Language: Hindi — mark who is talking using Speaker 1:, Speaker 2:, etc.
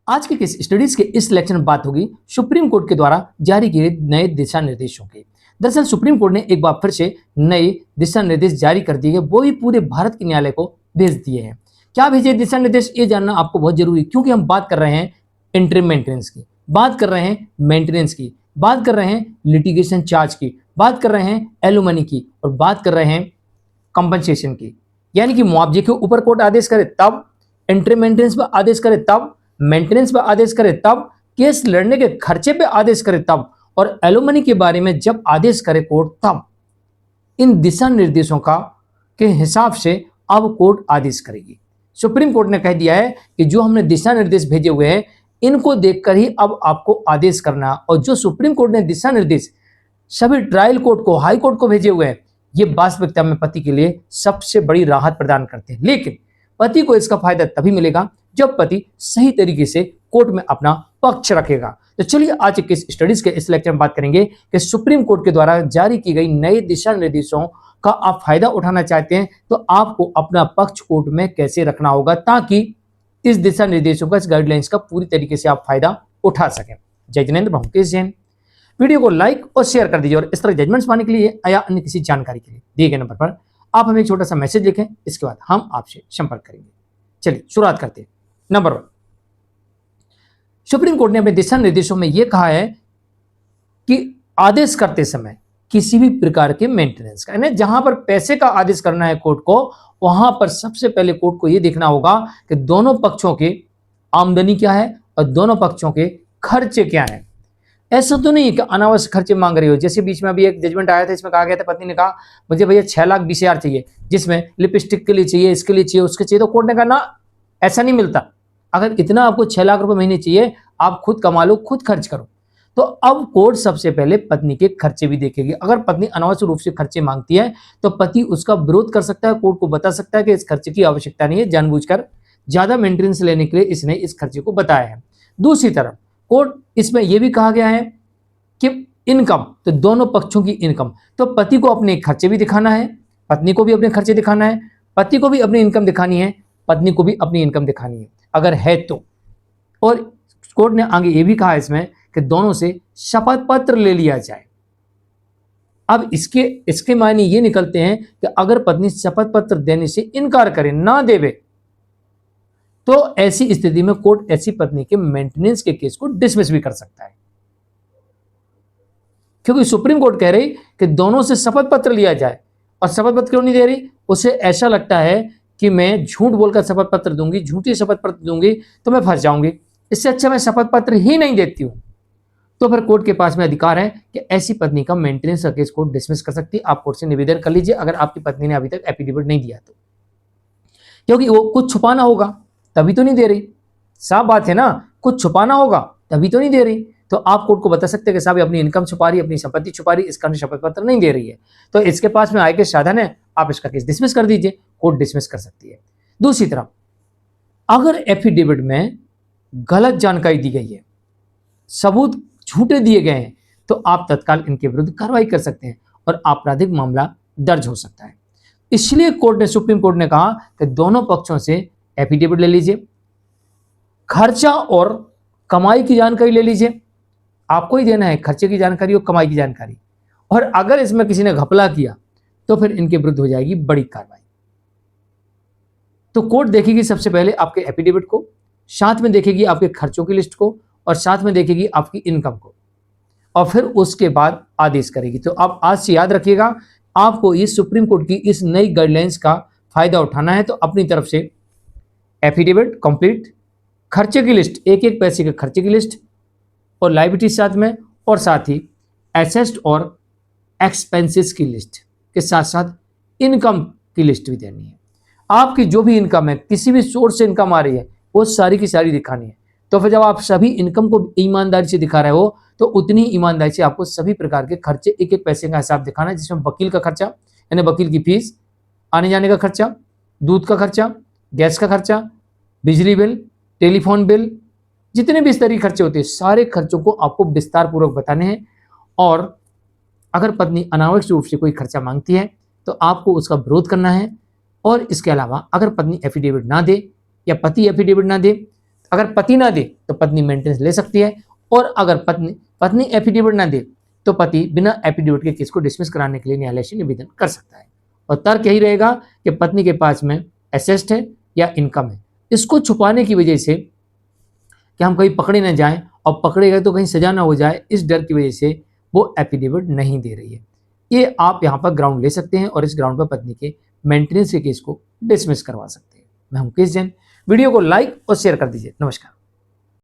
Speaker 1: आज के किस स्टडीज के इस लेक्चर में बात होगी सुप्रीम कोर्ट के द्वारा जारी किए नए दिशा निर्देशों की। दरअसल सुप्रीम कोर्ट ने एक बार फिर से नए दिशा निर्देश जारी कर दिए, वो भी पूरे भारत के न्यायालय को भेज दिए हैं। क्या भेजे दिशा निर्देश, ये जानना आपको बहुत जरूरी, क्योंकि हम बात कर रहे हैं इंटरिम मेंटेनेंस की, बात कर रहे हैं मेंटेनेंस की, बात कर रहे हैं लिटिगेशन चार्ज की, बात कर रहे हैं एलुमनी की, और बात कर रहे हैं कंपनसेशन की। यानी कि मुआवजे के ऊपर कोर्ट आदेश करे तब, इंटरिम मेंटेनेंस पर आदेश करे तब, मेंटेनेंस पर आदेश करे तब, केस लड़ने के खर्चे पे आदेश करे तब, और एलुमनी के बारे में जब आदेश करे कोर्ट तब इन दिशा निर्देशों का के हिसाब से अब कोर्ट आदेश करेगी। सुप्रीम कोर्ट ने कह दिया है कि जो हमने दिशा निर्देश भेजे हुए हैं इनको देखकर ही अब आपको आदेश करना। और जो सुप्रीम कोर्ट ने दिशा निर्देश सभी ट्रायल कोर्ट को, हाई कोर्ट को भेजे हुए हैं, ये वास्तविकता में पति के लिए सबसे बड़ी राहत प्रदान करते हैं। लेकिन पति को इसका फायदा तभी मिलेगा जब पति सही तरीके से कोर्ट में अपना पक्ष रखेगा। तो चलिए आज के इस स्टडीज के इस लेक्चर में बात करेंगे कि सुप्रीम कोर्ट के द्वारा जारी की गई नए दिशा निर्देशों का आप फायदा उठाना चाहते हैं तो आपको अपना पक्ष कोर्ट में कैसे रखना होगा, ताकि इस दिशा निर्देशों का, इस गाइडलाइंस का पूरी तरीके से आप फायदा उठा सकें। जय जिनेंद्र, मुकेश जैन। वीडियो को लाइक और शेयर कर दीजिए, और इस तरह जजमेंट्स पाने के लिए या अन्य किसी जानकारी के लिए दिए गए नंबर पर आप हमें एक छोटा सा मैसेज लिखें, इसके बाद हम आपसे संपर्क करेंगे। चलिए शुरुआत करते हैं। नंबर 1, सुप्रीम कोर्ट ने अपने दिशा निर्देशों में यह कहा है कि आदेश करते समय किसी भी प्रकार के मेंटेनेंस का, यानी जहां पर पैसे का आदेश करना है कोर्ट को, वहां पर सबसे पहले कोर्ट को यह देखना होगा कि दोनों पक्षों की आमदनी क्या है और दोनों पक्षों के खर्चे क्या हैं। ऐसा तो नहीं है कि अनावश्यक खर्चे मांग रही हो। जैसे बीच में अभी एक जजमेंट आया था, इसमें कहा गया था, पत्नी ने कहा मुझे भैया 6,20,000 चाहिए, जिसमें लिपस्टिक के लिए चाहिए, इसके लिए चाहिए, उसके चाहिए। तो कोर्ट ने कहा ना, ऐसा नहीं मिलता। अगर इतना आपको 6 लाख रुपए महीने चाहिए, आप खुद कमा लो, खुद खर्च करो। तो अब कोर्ट सबसे पहले पत्नी के खर्चे भी देखेगी। अगर पत्नी अनावश्यक रूप से खर्चे मांगती है तो पति उसका विरोध कर सकता है, कोर्ट को बता सकता है कि इस खर्चे की आवश्यकता नहीं है, जानबूझकर ज्यादा मेंटेनेंस लेने के लिए इसने इस खर्चे को बताया है। दूसरी तरफ कोर्ट इसमें यह भी कहा गया है कि इनकम, तो दोनों पक्षों की इनकम, तो पति को अपने खर्चे भी दिखाना है, पत्नी को भी अपने खर्चे दिखाना है, पति को भी अपनी इनकम दिखानी है, पत्नी को भी अपनी इनकम दिखानी है अगर है तो। और कोर्ट ने आगे ये भी कहा इसमें कि दोनों से शपथ पत्र ले लिया जाए। अब इसके मायने ये निकलते हैं कि अगर पत्नी शपथ पत्र देने से इनकार करे, ना देवे, तो ऐसी स्थिति में कोर्ट ऐसी पत्नी के मेंटेनेंस के केस को डिसमिस भी कर सकता है। क्योंकि सुप्रीम कोर्ट कह रही कि दोनों से शपथ पत्र लिया जाए। और शपथ पत्र क्यों नहीं दे रही? उसे ऐसा लगता है कि मैं झूठ बोलकर शपथ पत्र दूंगी, झूठी शपथ पत्र दूंगी तो मैं फंस जाऊंगी, इससे अच्छा मैं शपथ पत्र ही नहीं देती हूं। तो फिर कोर्ट के पास में अधिकार है कि ऐसी पत्नी का मेंटेनेंस का केस कोर्ट डिसमिस कर सकती है। आप कोर्ट से निवेदन कर लीजिए अगर आपकी पत्नी ने अभी तक एफिडेविट नहीं दिया तो, क्योंकि वो कुछ छुपाना होगा तभी तो नहीं दे रही। साफ बात है ना, कुछ छुपाना होगा तभी तो नहीं दे रही। तो आप कोर्ट को बता सकते हैं कि साहब अपनी इनकम छुपा रही है, अपनी संपत्ति छुपा रही है, इस कारण शपथ पत्र नहीं दे रही है, तो इसके पास में आय के साधन है, आप इसका केस डिसमिस कर दीजिए। कोर्ट डिसमिस कर सकती है। दूसरी तरफ अगर एफिडेविट में गलत जानकारी दी गई है, सबूत झूठे दिए गए हैं, तो आप तत्काल इनके विरुद्ध कार्रवाई कर सकते हैं और आपराधिक मामला दर्ज हो सकता है। इसलिए सुप्रीम कोर्ट ने कहा कि दोनों पक्षों से एफिडेविट ले लीजिए, खर्चा और कमाई की जानकारी ले लीजिए। आपको ही देना है खर्चे की जानकारी और कमाई की जानकारी। और अगर इसमें किसी ने घपला किया तो फिर इनके विरुद्ध हो जाएगी बड़ी कार्रवाई। तो कोर्ट देखेगी सबसे पहले आपके एफिडेविट को, साथ में देखेगी आपके खर्चों की लिस्ट को, और साथ में देखेगी आपकी इनकम को, और फिर उसके बाद आदेश करेगी। तो आप आज से याद रखिएगा, आपको इस सुप्रीम कोर्ट की इस नई गाइडलाइंस का फायदा उठाना है तो अपनी तरफ से एफिडेविट कंप्लीट, खर्चे की लिस्ट, एक एक पैसे के खर्चे की लिस्ट और लायबिलिटी साथ में, और साथ ही एसेट्स और एक्सपेंसेस की लिस्ट के साथ साथ इनकम की लिस्ट भी देनी है। आपकी जो भी इनकम है, किसी भी सोर्स से इनकम आ रही है, वो सारी की सारी दिखानी है। तो फिर जब आप सभी इनकम को ईमानदारी से दिखा रहे हो तो उतनी ईमानदारी से आपको सभी प्रकार के खर्चे, एक एक पैसे का हिसाब दिखाना है, जिसमें वकील का खर्चा यानी वकील की फीस, आने जाने का खर्चा, दूध का खर्चा, गैस का खर्चा, बिजली बिल, टेलीफोन बिल, जितने भी इस तरह के खर्चे होते हैं, सारे खर्चों को आपको विस्तार पूर्वक बताने हैं। और अगर पत्नी अनावश्यक रूप से कोई खर्चा मांगती है तो आपको उसका विरोध करना है। और इसके अलावा अगर पत्नी एफिडेविट ना दे या पति एफिडेविट ना दे, अगर पति ना दे तो पत्नी मेंटेनेंस ले सकती है, और अगर पत्नी एफिडेविट ना दे तो पति बिना एफिडेविट के केस को डिसमिस कराने के लिए न्यायालय से निवेदन कर सकता है। और तर्क यही रहेगा कि पत्नी के पास में एसेट है या इनकम है, इसको छुपाने की वजह से कि हम कहीं पकड़े ना जाएं, और पकड़े गए तो कहीं सजा ना हो जाए, इस डर की वजह से वो एफिडेविट नहीं दे रही है। ये आप यहाँ पर ग्राउंड ले सकते हैं और इस ग्राउंड पर पत्नी के मेंटेनेंस के केस को डिसमिस करवा सकते हैं। मैं हूं मुकेश जैन। वीडियो को लाइक और शेयर कर दीजिए। नमस्कार।